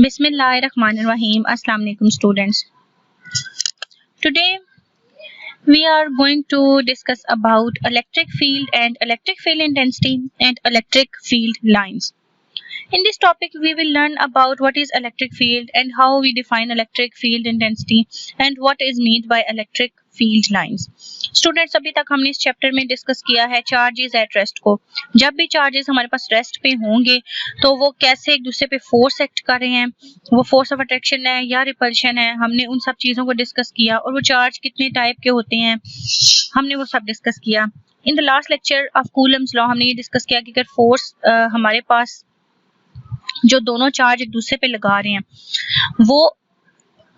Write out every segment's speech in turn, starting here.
Bismillahirrahmanirrahim. Assalamu alaikum students. Today we are going to discuss about electric field and electric field intensity and electric field lines. In this topic we will learn about what is electric field and how we define electric field intensity and what is meant by electric field lines. Students अभी तक हमने इस chapter में discuss किया है charges at rest को। जब भी चार्जेस हमारे पास रेस्ट पे होंगे तो वो कैसे एक दूसरे पे फोर्स एक्ट कर रहे हैं, वो फोर्स ऑफ अट्रैक्शन है या रिपल्शन है, हमने उन सब चीज़ों को डिस्कस किया। और वो चार्ज कितने टाइप के होते हैं हमने वो सब डिस्कस किया। In the last lecture of Coulomb's law हमने ये डिस्कस किया कि अगर फोर्स हमारे पास जो दोनों चार्ज एक दूसरे पे लगा रहे हैं वो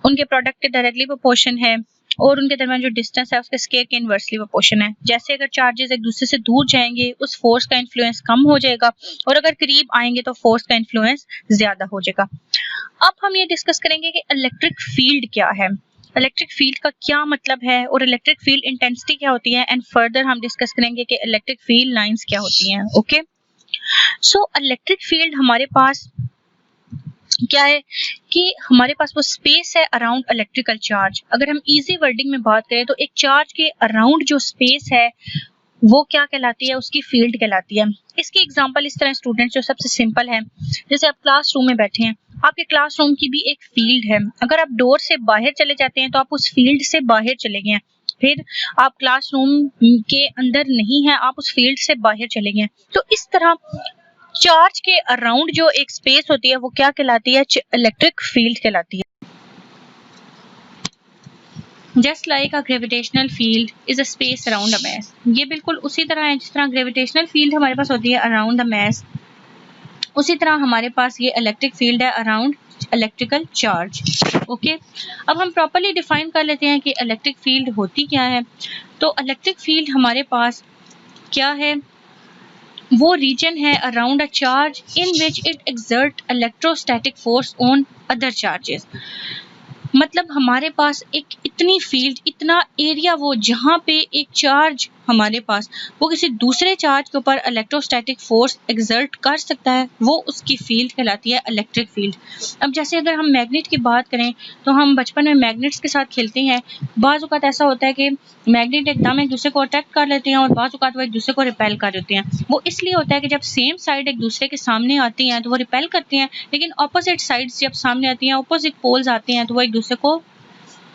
उनके प्रोडक्ट के डायरेक्टली प्रोपोर्शन है और उनके दरमियान जो डिस्टेंस है उसके स्केयर के इनवर्सली प्रोपोर्शन है। जैसे अगर चार्जेस एक दूसरे से दूर जाएंगे उस फोर्स का इन्फ्लुएंस कम हो जाएगा और अगर करीब आएंगे तो फोर्स का इन्फ्लुएंस ज्यादा हो जाएगा। अब हम ये डिस्कस करेंगे कि इलेक्ट्रिक फील्ड क्या है, इलेक्ट्रिक फील्ड का क्या मतलब है और इलेक्ट्रिक फील्ड इंटेंसिटी क्या होती है, एंड फर्दर हम डिस्कस करेंगे कि इलेक्ट्रिक फील्ड लाइंस क्या होती हैं। ओके, सो इलेक्ट्रिक फील्ड हमारे पास क्या है कि हमारे पास वो स्पेस है अराउंड इलेक्ट्रिकल चार्ज। अगर हम इजी वर्डिंग में बात करें तो एक चार्ज के अराउंड जो स्पेस है वो क्या कहलाती है, उसकी फील्ड कहलाती है। इसकी एग्जांपल इस तरह स्टूडेंट जो सबसे सिंपल है, जैसे आप क्लासरूम में बैठे हैं, आपके क्लासरूम की भी एक फील्ड है। अगर आप डोर से बाहर चले जाते हैं तो आप उस फील्ड से बाहर चले गए हैं, फिर आप क्लासरूम के अंदर नहीं है, आप उस फील्ड से बाहर चले गए हैं। तो इस तरह चार्ज के अराउंड जो एक स्पेस होती है वो क्या कहलाती है, इलेक्ट्रिक फील्ड कहलाती है। Just like a gravitational field is a space around a mass. ये बिल्कुल उसी तरह है जिस तरह ग्रेविटेशनल फील्ड हमारे पास होती है अराउंड द मैस, उसी तरह हमारे पास ये इलेक्ट्रिक फील्ड है अराउंड इलेक्ट्रिकल चार्ज। ओके, अब हम प्रॉपर्ली डिफाइन कर लेते हैं कि इलेक्ट्रिक फील्ड होती क्या है। तो इलेक्ट्रिक फील्ड हमारे पास क्या है, वो रीजन है around a charge in which it exert electrostatic force on other charges. मतलब हमारे पास एक इतनी फील्ड, इतना एरिया वो जहाँ पे एक चार्ज हमारे पास वो किसी दूसरे चार्ज के ऊपर इलेक्ट्रोस्टैटिक फोर्स एक्सर्ट कर सकता है, वो उसकी फील्ड कहलाती है इलेक्ट्रिक फील्ड। अब जैसे अगर हम मैग्नेट की बात करें तो हम बचपन में मैग्नेट्स के साथ खेलते हैं। बाज़ औक़ात ऐसा होता है कि मैग्नेट एकदम एक दूसरे को अट्रैक्ट कर लेते हैं और बाज़ औक़ात वो एक दूसरे को रिपेल कर देते हैं। वो इसलिए होता है कि जब सेम साइड एक दूसरे के सामने आती हैं तो वो रिपेल करती हैं, लेकिन ऑपोजिट साइड्स जब सामने आती हैं, ऑपोजिट पोल्स आते हैं तो वो एक दूसरे को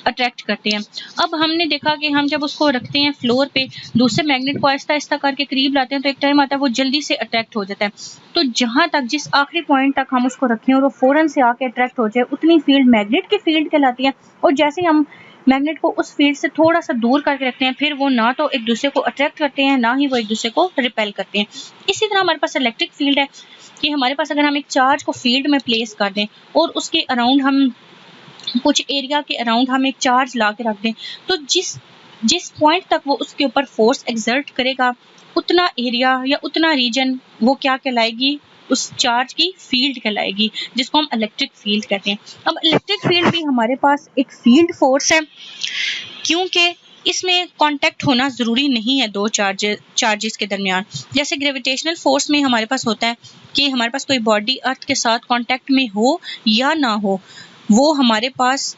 अट्रैक्ट करते हैं। अब हमने देखा कि हम जब उसको रखते हैं फ्लोर पे, दूसरे मैग्नेट को आहिस्ता आहिस्ता करके करीब लाते हैं तो एक टाइम आता है वो जल्दी से अट्रैक्ट हो जाता है। तो जहां तक जिस आखिरी पॉइंट तक हम उसको रखें और वो फौरन से आके अट्रैक्ट हो जाए, उतनी फील्ड मैग्नेट की फील्ड कहलाती है। और जैसे हम मैग्नेट को उस फील्ड से थोड़ा सा दूर करके रखते हैं, फिर वो ना तो एक दूसरे को अट्रैक्ट करते हैं ना ही वो एक दूसरे को रिपेल करते हैं। इसी तरह हमारे पास इलेक्ट्रिक फील्ड है कि हमारे पास अगर हम एक चार्ज को फील्ड में प्लेस कर दें और उसके अराउंड हम कुछ एरिया के अराउंड हम एक चार्ज ला के रख दें, तो जिस पॉइंट तक वो उसके ऊपर फोर्स एक्सर्ट करेगा उतना एरिया या उतना रीजन वो क्या कहलाएगी, उस चार्ज की फील्ड कहलाएगी, जिसको हम इलेक्ट्रिक फील्ड कहते हैं। अब इलेक्ट्रिक फील्ड भी हमारे पास एक फील्ड फोर्स है, क्योंकि इसमें कांटेक्ट होना ज़रूरी नहीं है दो चार्जेस के दरमियान। जैसे ग्रेविटेशनल फोर्स में हमारे पास होता है कि हमारे पास कोई बॉडी अर्थ के साथ कांटेक्ट में हो या ना हो, वो हमारे पास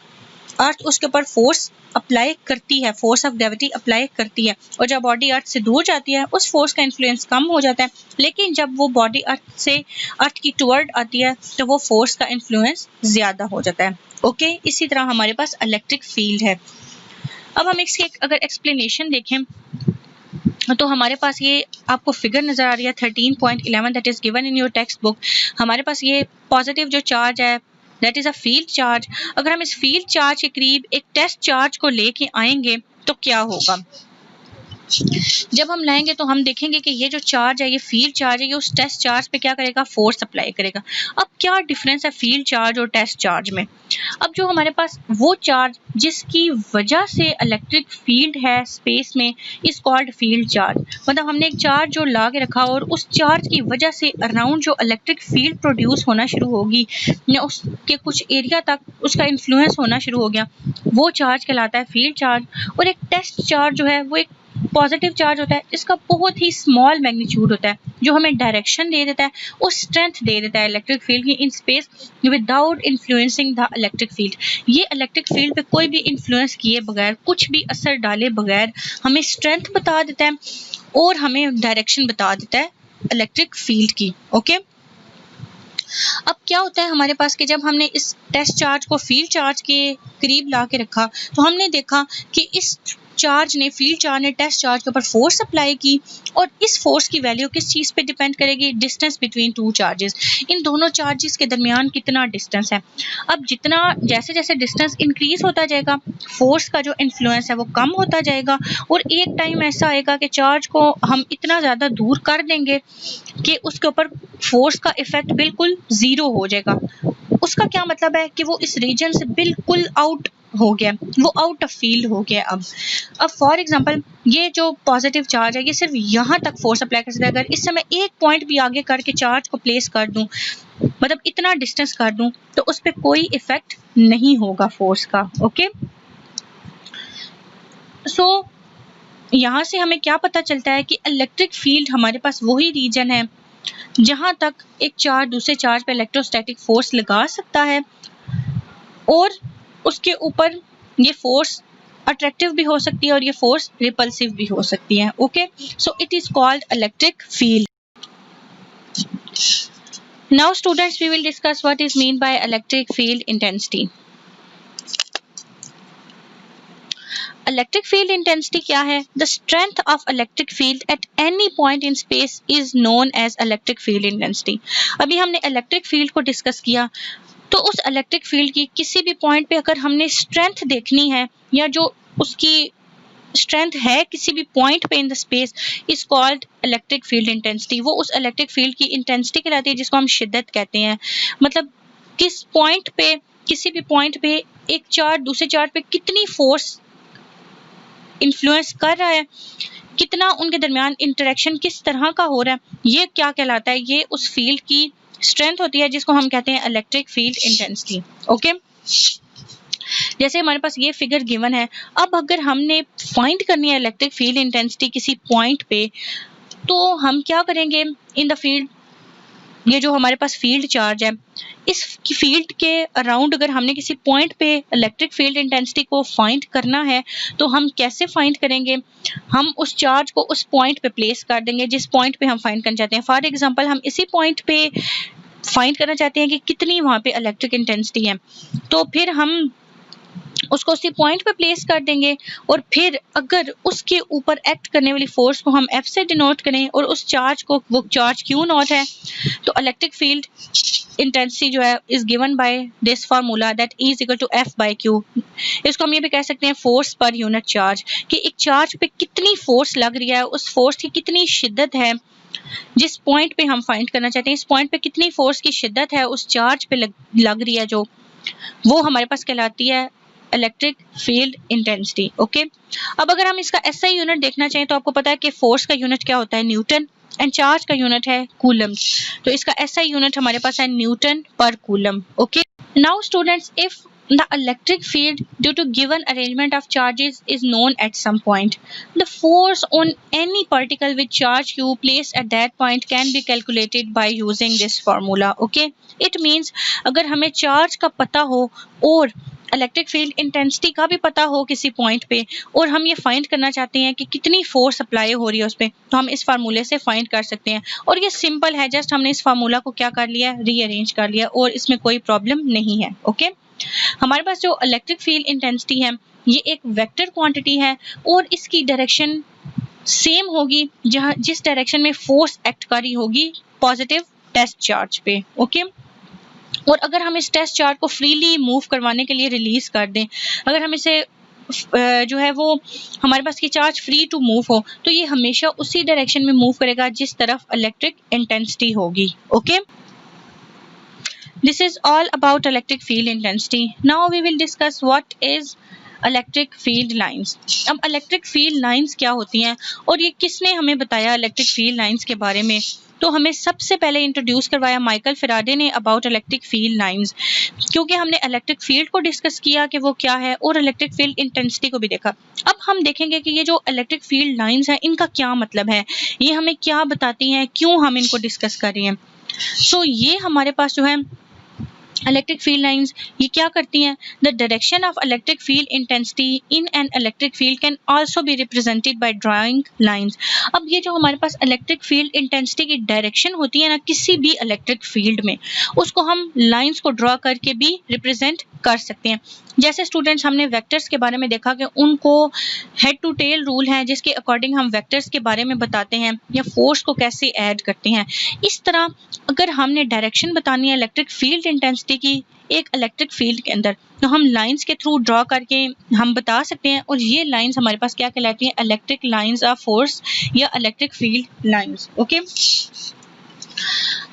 अर्थ उसके ऊपर फोर्स अप्लाई करती है, फोर्स ऑफ ग्रेविटी अप्लाई करती है, और जब बॉडी अर्थ से दूर जाती है उस फोर्स का इन्फ्लुएंस कम हो जाता है, लेकिन जब वो बॉडी अर्थ की टुवर्ड आती है तो वो फोर्स का इन्फ्लुएंस ज़्यादा हो जाता है। ओके, इसी तरह हमारे पास इलेक्ट्रिक फील्ड है। अब हम इसकी अगर एक्सप्लेनेशन देखें तो हमारे पास ये आपको फिगर नज़र आ रही है 13.11 that is given in your text book. हमारे पास ये पॉजिटिव जो चार्ज है that is a field charge. अगर हम इस फील्ड चार्ज के करीब एक टेस्ट चार्ज को लेके आएंगे तो क्या होगा, जब हम लाएंगे तो हम देखेंगे कि ये जो चार्ज है, ये फील्ड चार्ज है, ये उस टेस्ट चार्ज पे क्या करेगा, फोर्स अप्लाई करेगा। अब क्या डिफरेंस है फील्ड चार्ज और टेस्ट चार्ज में। अब जो हमारे पास वो चार्ज जिसकी वजह से इलेक्ट्रिक फील्ड है स्पेस में इज कॉल्ड फील्ड चार्ज। मतलब हमने एक चार्ज जो ला के रखा और उस चार्ज की वजह से अराउंड जो इलेक्ट्रिक फील्ड प्रोड्यूस होना शुरू होगी या उसके कुछ एरिया तक उसका इन्फ्लुएंस होना शुरू हो गया, वो चार्ज कहलाता है फील्ड चार्ज। और एक टेस्ट चार्ज जो है वो एक पॉजिटिव चार्ज होता है इसका बहुत ही स्मॉल मैग्नीट्यूड होता है जो हमें डायरेक्शन दे देता है और स्ट्रेंथ दे देता है इलेक्ट्रिक फील्ड की in space without influencing the electric field. ये इलेक्ट्रिक फील्ड पे कोई भी इन्फ्लुएंस किए बगैर, कुछ भी असर डाले बगैर हमें स्ट्रेंथ बता देता है और हमें डायरेक्शन बता देता है इलेक्ट्रिक फील्ड की। ओके, अब क्या होता है हमारे पास कि जब हमने इस टेस्ट चार्ज को फील्ड चार्ज के करीब ला के रखा तो हमने देखा कि इस चार्ज ने, फील्ड चार्ज ने टेस्ट चार्ज के ऊपर फोर्स अप्लाई की और इस फोर्स की वैल्यू किस चीज़ पे डिपेंड करेगी? Distance between two charges. इन दोनों चार्जेस के दरमियान कितना डिस्टेंस है। अब जितना जैसे जैसे डिस्टेंस इंक्रीज होता जाएगा फोर्स का जो इन्फ्लुएंस है वो कम होता जाएगा और एक टाइम ऐसा आएगा कि चार्ज को हम इतना ज़्यादा दूर कर देंगे कि उसके ऊपर फोर्स का इफेक्ट बिल्कुल ज़ीरो हो जाएगा। उसका क्या मतलब है कि वो इस रीजन से बिल्कुल आउट हो गया, वो आउट ऑफ फील्ड हो गया। अब फॉर एग्जांपल ये जो पॉजिटिव चार्ज है ये सिर्फ यहाँ तक फोर्स अप्लाई कर सकता है। अगर इस समय एक पॉइंट भी आगे करके चार्ज को प्लेस कर दूं, मतलब इतना डिस्टेंस कर दूं, तो उस पर कोई इफेक्ट नहीं होगा फोर्स का। ओके, सो यहाँ से हमें क्या पता चलता है कि इलेक्ट्रिक फील्ड हमारे पास वही रीजन है जहाँ तक एक चार्ज दूसरे चार्ज पे इलेक्ट्रोस्टैटिक फोर्स लगा सकता है और उसके ऊपर ये फोर्स अट्रैक्टिव भी हो सकती है और ये फोर्स रिपल्सिव भी हो सकती है। Okay, so it is called electric field. Now students, we will discuss what is mean by electric field intensity. Electric field intensity क्या है? The strength of electric field at any point in space is known as electric field intensity. अभी हमने electric field को discuss किया, तो उस electric field की किसी भी पॉइंट पे अगर हमने स्ट्रेंथ देखनी है या जो उसकी स्ट्रेंथ है किसी भी पॉइंट पे in the space is called electric field intensity. वो उस इलेक्ट्रिक फील्ड की इंटेंसिटी कहलाती है जिसको हम शिद्दत कहते हैं। मतलब किस पॉइंट पे, किसी भी पॉइंट पे एक चार्ज दूसरे चार्ज पे कितनी फोर्स इन्फ्लुएंस कर रहा है, कितना उनके दरमियान इंटरेक्शन किस तरह का हो रहा है, ये क्या कहलाता है? ये उस फील्ड की स्ट्रेंथ होती है जिसको हम कहते हैं इलेक्ट्रिक फील्ड इंटेंसिटी। ओके, जैसे हमारे पास ये फिगर गिवन है, अब अगर हमने फाइंड करनी है इलेक्ट्रिक फील्ड इंटेंसिटी किसी पॉइंट पे, तो हम क्या करेंगे? इन द फील्ड, ये जो हमारे पास फील्ड चार्ज है, इस फील्ड के अराउंड अगर हमने किसी पॉइंट पे इलेक्ट्रिक फील्ड इंटेंसिटी को फाइंड करना है तो हम कैसे फाइंड करेंगे? हम उस चार्ज को उस पॉइंट पे प्लेस कर देंगे जिस पॉइंट पे हम फाइंड करना चाहते हैं। फॉर एग्जांपल हम इसी पॉइंट पे फाइंड करना चाहते हैं कि कितनी वहाँ पे इलेक्ट्रिक इंटेंसिटी है, तो फिर हम उसको उसी पॉइंट पे प्लेस कर देंगे और फिर अगर उसके ऊपर एक्ट करने वाली फोर्स को हम F से डिनोट करें और उस चार्ज को, वो चार्ज Q नॉट है, तो इलेक्ट्रिक फील्ड इंटेंसिटी जो है is given by this formula that E is equal to F by Q। इसको हम ये भी कह सकते हैं फोर्स पर यूनिट चार्ज, कि एक चार्ज पे कितनी फोर्स लग रही है, उस फोर्स की कितनी शिद्दत है जिस पॉइंट पे हम फाइंड करना चाहते हैं, इस पॉइंट पे कितनी फोर्स की शिद्दत है उस चार्ज पे लग रही है जो, वो हमारे पास कहलाती है इलेक्ट्रिक फील्ड इंटेंसिटी। ओके, अब अगर हम इसका SI यूनिट देखना चाहें तो आपको पता है कि फोर्स का यूनिट क्या होता है? न्यूटन, एंड चार्ज का यूनिट है कूलम। तो इसका SI यूनिट हमारे पास है न्यूटन पर coulomb. Okay, now students, if the electric field due to given arrangement of charges is known at some point, the force on any particle with charge Q placed at that point can be calculated by using this formula. Okay, it means अगर हमें charge का पता हो और electric field intensity का भी पता हो किसी पॉइंट पे, और हम ये फाइंड करना चाहते हैं कि कितनी फोर्स अप्लाई हो रही है उस पर, तो हम इस फार्मूले से फाइंड कर सकते हैं। और ये सिंपल है, जस्ट हमने इस फार्मूला को क्या कर लिया? रीअरेंज कर लिया, और इसमें कोई प्रॉब्लम नहीं है। ओके, हमारे पास जो इलेक्ट्रिक फील्ड इंटेंसिटी है ये एक वेक्टर क्वांटिटी है और इसकी डायरेक्शन सेम होगी जहां जिस डायरेक्शन में फोर्स एक्ट कर रही होगी पॉजिटिव टेस्ट चार्ज पे। ओके, और अगर हम इस टेस्ट चार्ज को फ्रीली मूव करवाने के लिए रिलीज कर दें, अगर हम इसे जो है वो हमारे पास ये चार्ज फ्री टू मूव हो, तो ये हमेशा उसी डायरेक्शन में मूव करेगा जिस तरफ इलेक्ट्रिक इंटेंसिटी होगी। Okay, This is all about electric field intensity. Now we will discuss what is electric field lines. अब electric field lines क्या होती हैं और ये किसने हमें बताया electric field lines के बारे में? तो हमें सबसे पहले इंट्रोड्यूस करवाया माइकल फैराडे ने अबाउट इलेक्ट्रिक फील्ड लाइंस, क्योंकि हमने इलेक्ट्रिक फील्ड को डिस्कस किया कि वो क्या है और इलेक्ट्रिक फील्ड इंटेंसिटी को भी देखा। अब हम देखेंगे कि ये जो इलेक्ट्रिक फील्ड लाइंस हैं इनका क्या मतलब है, ये हमें क्या बताती हैं, क्यों हम इनको डिस्कस कर रहे हैं। सो ये हमारे पास जो है इलेक्ट्रिक फील्ड लाइंस ये क्या करती हैं, the direction of electric field intensity in an electric field can also be represented by drawing lines. अब ये जो हमारे पास इलेक्ट्रिक फील्ड इंटेंसिटी की डायरेक्शन होती है ना किसी भी इलेक्ट्रिक फील्ड में, उसको हम लाइंस को ड्रॉ करके भी रिप्रेजेंट कर सकते हैं। जैसे स्टूडेंट्स हमने वेक्टर्स के बारे में देखा कि उनको हेड टू टेल रूल है जिसके अकॉर्डिंग हम वेक्टर्स के बारे में बताते हैं या फोर्स को कैसे ऐड करते हैं। इस तरह अगर हमने डायरेक्शन बतानी है इलेक्ट्रिक फील्ड इंटेंसिटी की एक इलेक्ट्रिक फील्ड के अंदर, तो हम लाइंस के थ्रू ड्रॉ करके हम बता सकते हैं, और ये लाइंस हमारे पास क्या कहलाती हैं, इलेक्ट्रिक लाइंस ऑफ फोर्स या इलेक्ट्रिक फील्ड लाइंस। ओके,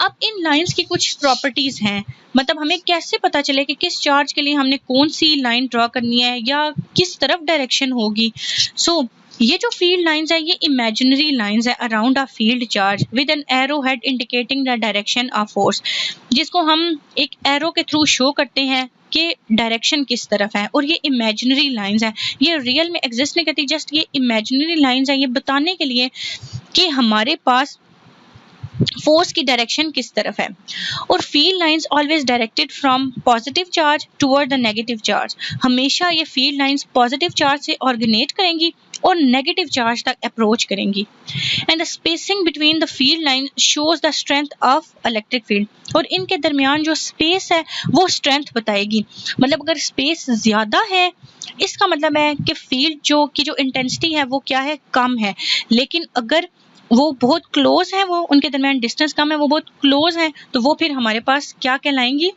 अब इन लाइंस की कुछ प्रॉपर्टीज हैं, मतलब हमें कैसे पता चले कि किस चार्ज के लिए हमने कौन सी लाइन ड्रॉ करनी है या किस तरफ डायरेक्शन होगी। सो ये जो फील्ड लाइंस है ये इमेजिनरी लाइंस है around a field charge with an arrow head indicating the direction of force, जिसको हम एक एरो के थ्रू शो करते हैं कि डायरेक्शन किस तरफ है। और ये इमेजिनरी लाइंस है, ये रियल में एग्जिस्ट नहीं करती, जस्ट ये इमेजिनरी लाइंस है, ये बताने के लिए कि हमारे पास फोर्स की डायरेक्शन किस तरफ है। और field lines always directed from positive charge toward the negative charge, हमेशा ये फील्ड लाइंस पॉजिटिव चार्ज से ऑर्गेनेट करेंगी और नेगेटिव चार्ज तक अप्रोच करेंगी। And the spacing between the field line shows the strength of electric field, और इनके दरमियान जो स्पेस है वो स्ट्रेंथ बताएगी। मतलब अगर स्पेस ज्यादा है इसका मतलब है कि फील्ड जो इंटेंसिटी है वो क्या है, कम है। लेकिन अगर वो बहुत क्लोज है, वो उनके दरमियान डिस्टेंस कम है, वो बहुत क्लोज है, तो वो फिर हमारे पास क्या कहलाएंगी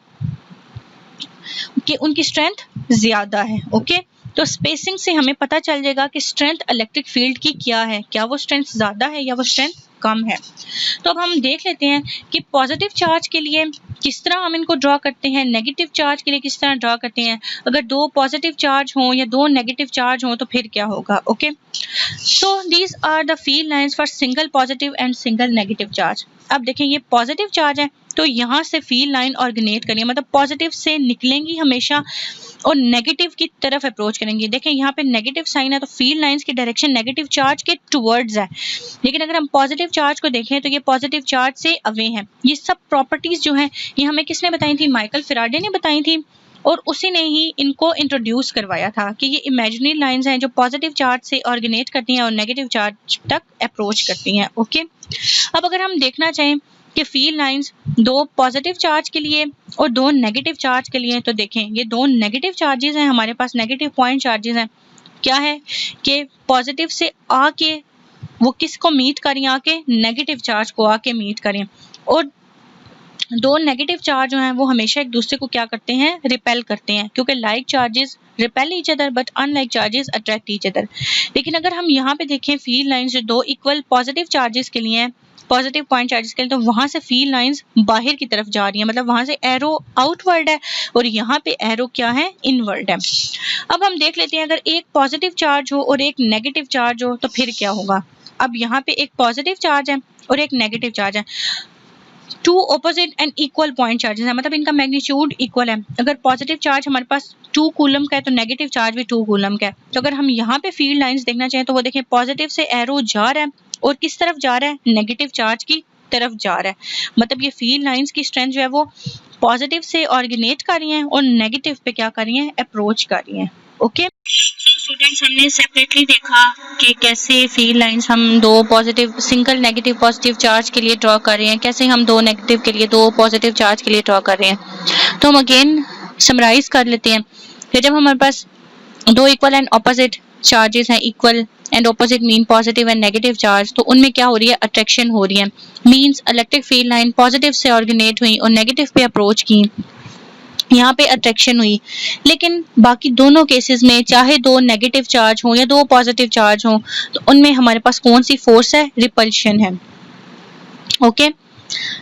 कि उनकी स्ट्रेंथ ज्यादा है। ओके, तो स्पेसिंग से हमें पता चल जाएगा कि स्ट्रेंथ इलेक्ट्रिक फील्ड की क्या है, क्या वो स्ट्रेंथ ज्यादा है या वो स्ट्रेंथ कम है। तो अब हम देख लेते हैं कि पॉजिटिव चार्ज के लिए किस तरह हम इनको ड्रॉ करते हैं, नेगेटिव चार्ज के लिए किस तरह ड्रॉ करते हैं। अगर दो पॉजिटिव चार्ज हों या दो नेगेटिव चार्ज हों तो फिर क्या होगा। Okay, so these are the field lines for single positive and single negative charge. अब देखें ये पॉजिटिव चार्ज है तो यहाँ से फील्ड लाइन ऑर्गेनेट करेंगे, मतलब पॉजिटिव से निकलेंगी हमेशा और नेगेटिव की तरफ अप्रोच करेंगे। देखें यहाँ पे नेगेटिव साइन है तो फील्ड लाइंस की डायरेक्शन नेगेटिव चार्ज के टुवर्ड्स है, लेकिन अगर हम पॉजिटिव चार्ज को देखें तो ये पॉजिटिव चार्ज से अवे है। ये सब प्रॉपर्टीज जो हैं ये हमें किसने बताई थी, माइकल फैराडे ने बताई थी, और उसी ने ही इनको इंट्रोड्यूस करवाया था कि ये इमेजिनरी लाइंस हैं जो पॉजिटिव चार्ज से ऑर्गेनेट करती हैं और नेगेटिव चार्ज तक अप्रोच करती हैं। ओके, अब अगर हम देखना चाहें कि फील्ड लाइंस दो पॉजिटिव चार्ज के लिए और दो नेगेटिव चार्ज के लिए, तो देखें ये दो नेगेटिव चार्जेस हैं हमारे पास, नेगेटिव पॉइंट चार्जेस हैं। क्या है कि पॉजिटिव से आके वो किसको मीट करें, आके नेगेटिव चार्ज को आके मीट करें, और दो नेगेटिव चार्ज जो हैं वो हमेशा एक दूसरे को क्या करते हैं, रिपेल करते हैं, क्योंकि like charges repel each other but unlike charges attract each other. लेकिन अगर हम यहाँ पे देखें फील्ड लाइंस जो दो इक्वल पॉजिटिव चार्जेस के लिए हैं, पॉजिटिव पॉइंट चार्जेस के लिए, तो वहां से फील्ड लाइंस बाहर की तरफ जा रही है, मतलब वहां से एरो आउटवर्ड है और यहाँ पे एरो क्या है, इनवर्ड है। अब हम देख लेते हैं अगर एक पॉजिटिव चार्ज हो और एक नेगेटिव चार्ज हो तो फिर क्या होगा। अब यहाँ पे एक पॉजिटिव चार्ज है और एक नेगेटिव चार्ज है, two opposite and equal point charges है, मतलब इनका मैग्नीट्यूड इक्वल है। अगर पॉजिटिव चार्ज हमारे पास 2 कूलम का है तो नेगेटिव चार्ज भी 2 कूलम का है। तो अगर हम यहाँ पे फील्ड लाइंस देखना चाहें तो वो देखें पॉजिटिव से एरो जा रहा है और किस तरफ जा रहा है, नेगेटिव चार्ज की तरफ जा रहा है। मतलब ये फील्ड लाइंस की स्ट्रेंथ जो है वो पॉजिटिव से ऑर्गेनेट कर रही हैं और नेगेटिव पे क्या कर रही हैं, अप्रोच कर रही हैं। ओके स्टूडेंट्स, हमने सेपरेटली देखा कि कैसे फील्ड लाइंस हम दो positive single negative positive charge के लिए ड्रॉ कर रहे हैं, कैसे हम दो नेगेटिव के लिए दो पॉजिटिव चार्ज के लिए ड्रॉ कर रहे हैं। तो हम अगेन समराइज कर लेते हैं कि जब हमारे पास दो इक्वल एंड ऑपोजिट चार्जेस हैं, equal and opposite mean positive and negative charge, तो उनमें क्या हो रही है, अट्रैक्शन हो रही है। Means electric field line positive से ऑर्गेनेट हुई और नेगेटिव पे अप्रोच की, यहाँ पे अट्रैक्शन हुई। लेकिन बाकी दोनों केसेस में चाहे दो नेगेटिव चार्ज हो या दो पॉजिटिव चार्ज हो तो उनमें हमारे पास कौन सी फोर्स है, रिपल्शन है। Okay,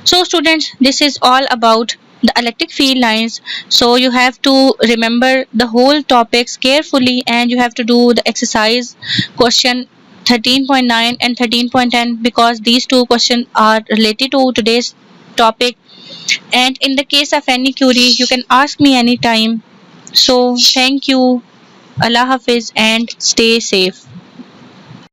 so students, this is all about the electric field lines. So you have to remember the whole topics carefully and you have to do the exercise question 13.9 and 13.10 because these two questions are related to today's topic. And in the case of any query, you can ask me anytime. So, thank you. Allah Hafiz and stay safe.